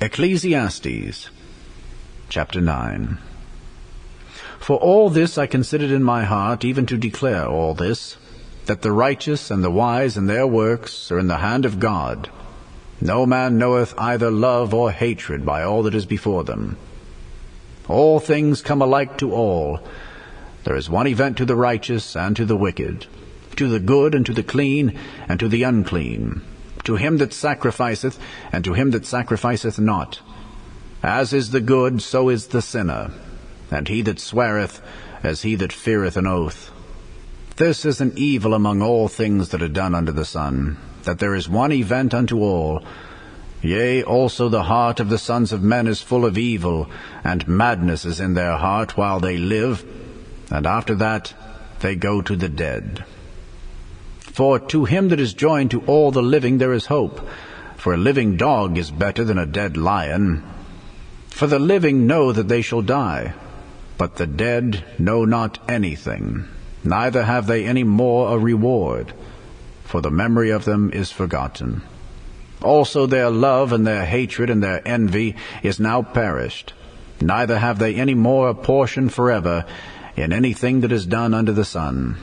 Ecclesiastes Chapter 9. For all this I considered in my heart, even to declare all this, that the righteous and the wise in their works are in the hand of God. No man knoweth either love or hatred by all that is before them. All things come alike to all. There is one event to the righteous and to the wicked, to the good and to the clean and to the unclean, to him that sacrificeth and to him that sacrificeth not. As is the good, so is the sinner, and he that sweareth, as he that feareth an oath. This is an evil among all things that are done under the sun, that there is one event unto all. Yea, also the heart of the sons of men is full of evil, and madness is in their heart while they live, and after that they go to the dead. For to him that is joined to all the living there is hope, for a living dog is better than a dead lion. For the living know that they shall die, but the dead know not anything, neither have they any more a reward, for the memory of them is forgotten. Also their love and their hatred and their envy is now perished, neither have they any more a portion forever in anything that is done under the sun.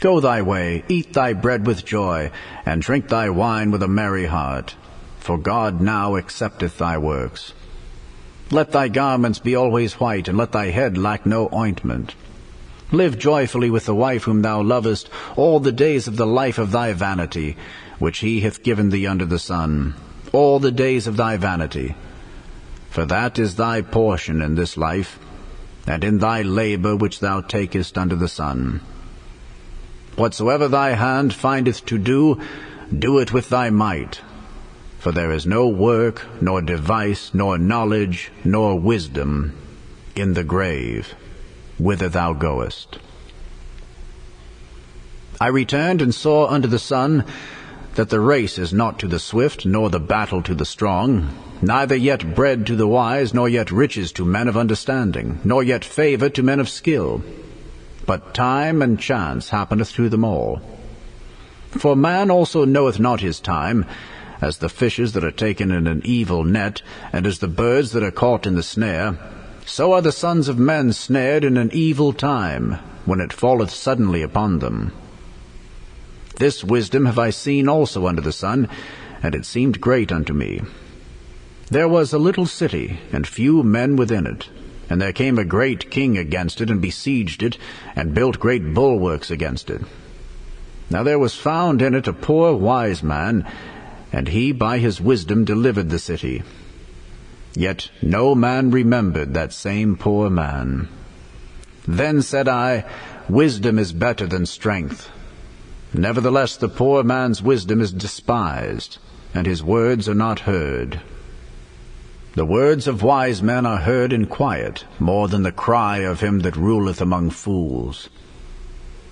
Go thy way, eat thy bread with joy, and drink thy wine with a merry heart, for God now accepteth thy works. Let thy garments be always white, and let thy head lack no ointment. Live joyfully with the wife whom thou lovest all the days of the life of thy vanity, which he hath given thee under the sun, all the days of thy vanity. For that is thy portion in this life, and in thy labor which thou takest under the sun. Whatsoever thy hand findeth to do, do it with thy might. For there is no work, nor device, nor knowledge, nor wisdom in the grave, whither thou goest. I returned and saw under the sun that the race is not to the swift, nor the battle to the strong, neither yet bread to the wise, nor yet riches to men of understanding, nor yet favor to men of skill. But time and chance happeneth to them all. For man also knoweth not his time, as the fishes that are taken in an evil net, and as the birds that are caught in the snare. So are the sons of men snared in an evil time, when it falleth suddenly upon them. This wisdom have I seen also under the sun, and it seemed great unto me. There was a little city, and few men within it. And there came a great king against it, and besieged it, and built great bulwarks against it. Now there was found in it a poor wise man, and he by his wisdom delivered the city. Yet no man remembered that same poor man. Then said I, Wisdom is better than strength. Nevertheless the poor man's wisdom is despised, and his words are not heard. The words of wise men are heard in quiet, more than the cry of him that ruleth among fools.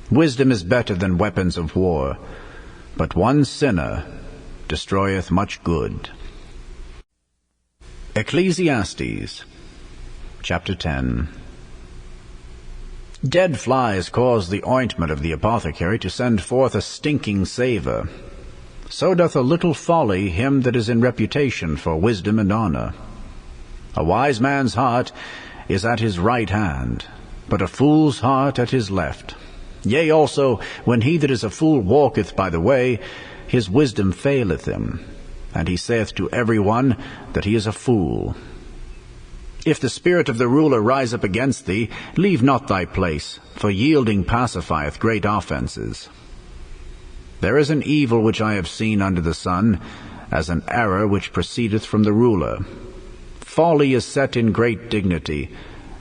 Wisdom is better than weapons of war, but one sinner destroyeth much good. Ecclesiastes Chapter 10. Dead flies cause the ointment of the apothecary to send forth a stinking savour. So doth a little folly him that is in reputation for wisdom and honour. A wise man's heart is at his right hand, but a fool's heart at his left. Yea, also, when he that is a fool walketh by the way, his wisdom faileth him, and he saith to every one that he is a fool. If the spirit of the ruler rise up against thee, leave not thy place, for yielding pacifieth great offenses. There is an evil which I have seen under the sun, as an error which proceedeth from the ruler. Folly is set in great dignity,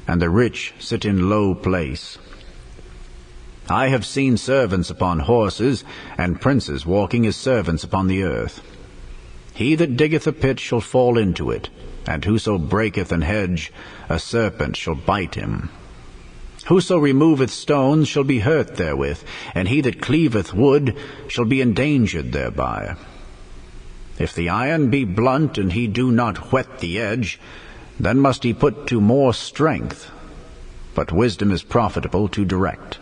and the rich sit in low place. I have seen servants upon horses, and princes walking as servants upon the earth. He that diggeth a pit shall fall into it, and whoso breaketh an hedge, a serpent shall bite him. Whoso removeth stones shall be hurt therewith, and he that cleaveth wood shall be endangered thereby. If the iron be blunt, and he do not whet the edge, then must he put to more strength. But wisdom is profitable to direct.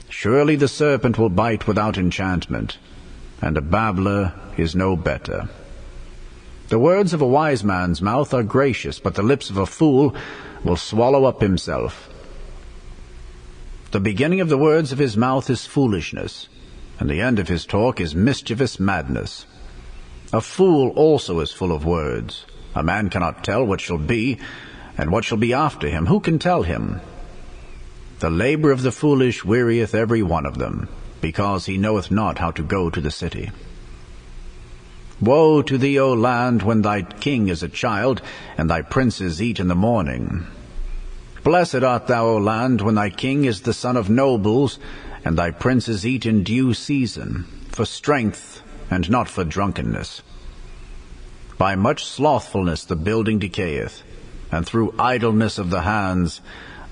Surely the serpent will bite without enchantment, and a babbler is no better. The words of a wise man's mouth are gracious, but the lips of a fool will swallow up himself. The beginning of the words of his mouth is foolishness, and the end of his talk is mischievous madness. A fool also is full of words. A man cannot tell what shall be, and what shall be after him. Who can tell him? The labor of the foolish wearieth every one of them, because he knoweth not how to go to the city. Woe to thee, O land, when thy king is a child, and thy princes eat in the morning. Blessed art thou, O land, when thy king is the son of nobles, and thy princes eat in due season, for strength, and not for drunkenness. By much slothfulness the building decayeth, and through idleness of the hands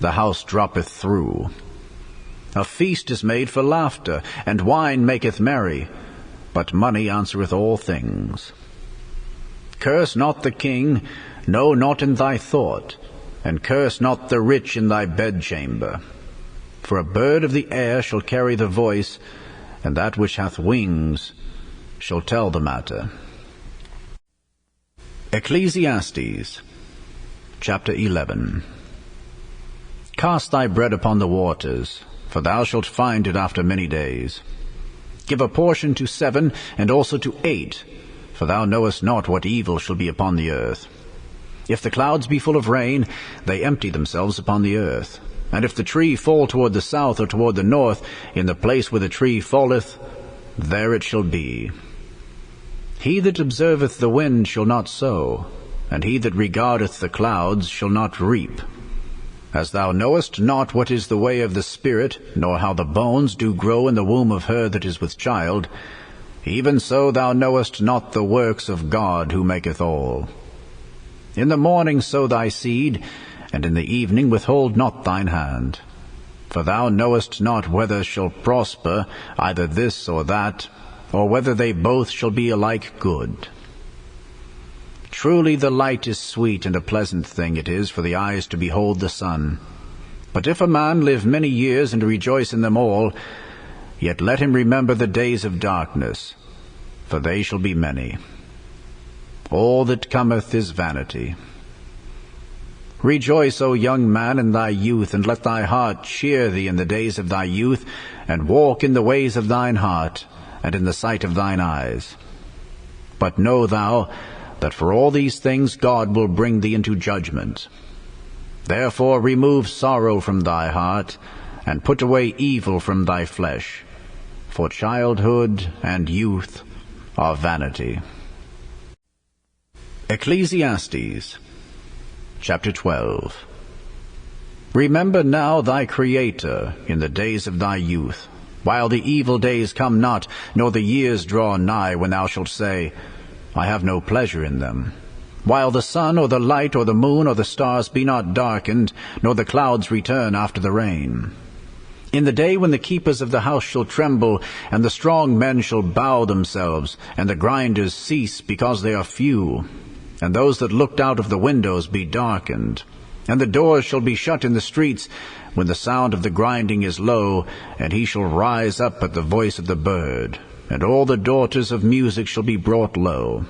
the house droppeth through. A feast is made for laughter, and wine maketh merry, but money answereth all things. Curse not the king, no, not in thy thought, and curse not the rich in thy bedchamber. For a bird of the air shall carry the voice, and that which hath wings shall tell the matter. Ecclesiastes Chapter 11. Cast thy bread upon the waters, for thou shalt find it after many days. Give a portion to 7, and also to 8, for thou knowest not what evil shall be upon the earth. If the clouds be full of rain, they empty themselves upon the earth. And if the tree fall toward the south or toward the north, in the place where the tree falleth, there it shall be. He that observeth the wind shall not sow, and he that regardeth the clouds shall not reap. As thou knowest not what is the way of the Spirit, nor how the bones do grow in the womb of her that is with child, even so thou knowest not the works of God who maketh all. In the morning sow thy seed, and in the evening withhold not thine hand. For thou knowest not whether shall prosper either this or that, or whether they both shall be alike good. Truly the light is sweet, and a pleasant thing it is for the eyes to behold the sun. But if a man live many years, and rejoice in them all, yet let him remember the days of darkness, for they shall be many. All that cometh is vanity. Rejoice, O young man, in thy youth, and let thy heart cheer thee in the days of thy youth, and walk in the ways of thine heart, and in the sight of thine eyes. But know thou that for all these things God will bring thee into judgment. Therefore remove sorrow from thy heart, and put away evil from thy flesh, for childhood and youth are vanity. Ecclesiastes Chapter 12. Remember now thy Creator in the days of thy youth, while the evil days come not, nor the years draw nigh, when thou shalt say, I have no pleasure in them. While the sun or the light or the moon or the stars be not darkened, nor the clouds return after the rain. In the day when the keepers of the house shall tremble, and the strong men shall bow themselves, and the grinders cease because they are few, and those that looked out of the windows be darkened, and the doors shall be shut in the streets, when the sound of the grinding is low, and he shall rise up at the voice of the bird, and all the daughters of music shall be brought low.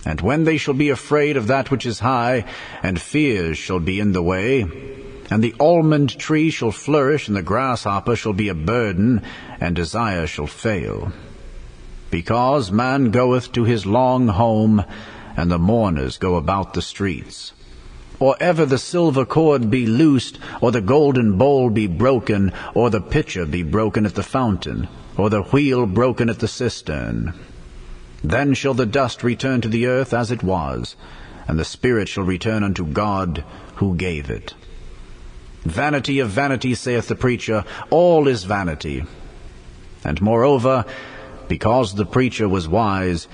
And when they shall be afraid of that which is high, and fears shall be in the way, and the almond tree shall flourish, and the grasshopper shall be a burden, and desire shall fail. Because man goeth to his long home, and the mourners go about the streets. Or ever the silver cord be loosed, or the golden bowl be broken, or the pitcher be broken at the fountain, or the wheel broken at the cistern. Then shall the dust return to the earth as it was, and the spirit shall return unto God who gave it. Vanity of vanities, saith the preacher, all is vanity. And moreover, because the preacher was wise,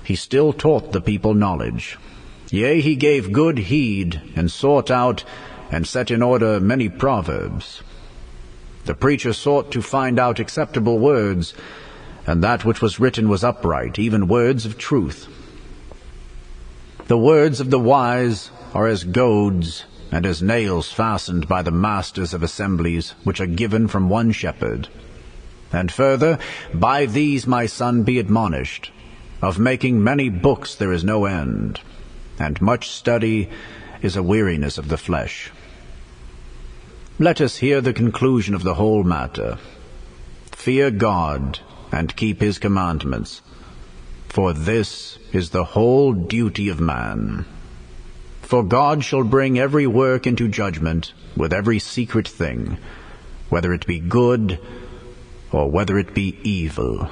he still taught the people knowledge. Yea, he gave good heed, and sought out, and set in order many proverbs. The preacher sought to find out acceptable words, and that which was written was upright, even words of truth. The words of the wise are as goads, and as nails fastened by the masters of assemblies, which are given from one shepherd. And further, by these, my son, be admonished. Of making many books there is no end, and much study is a weariness of the flesh. Let us hear the conclusion of the whole matter. Fear God, and keep his commandments, for this is the whole duty of man. For God shall bring every work into judgment with every secret thing, whether it be good or whether it be evil.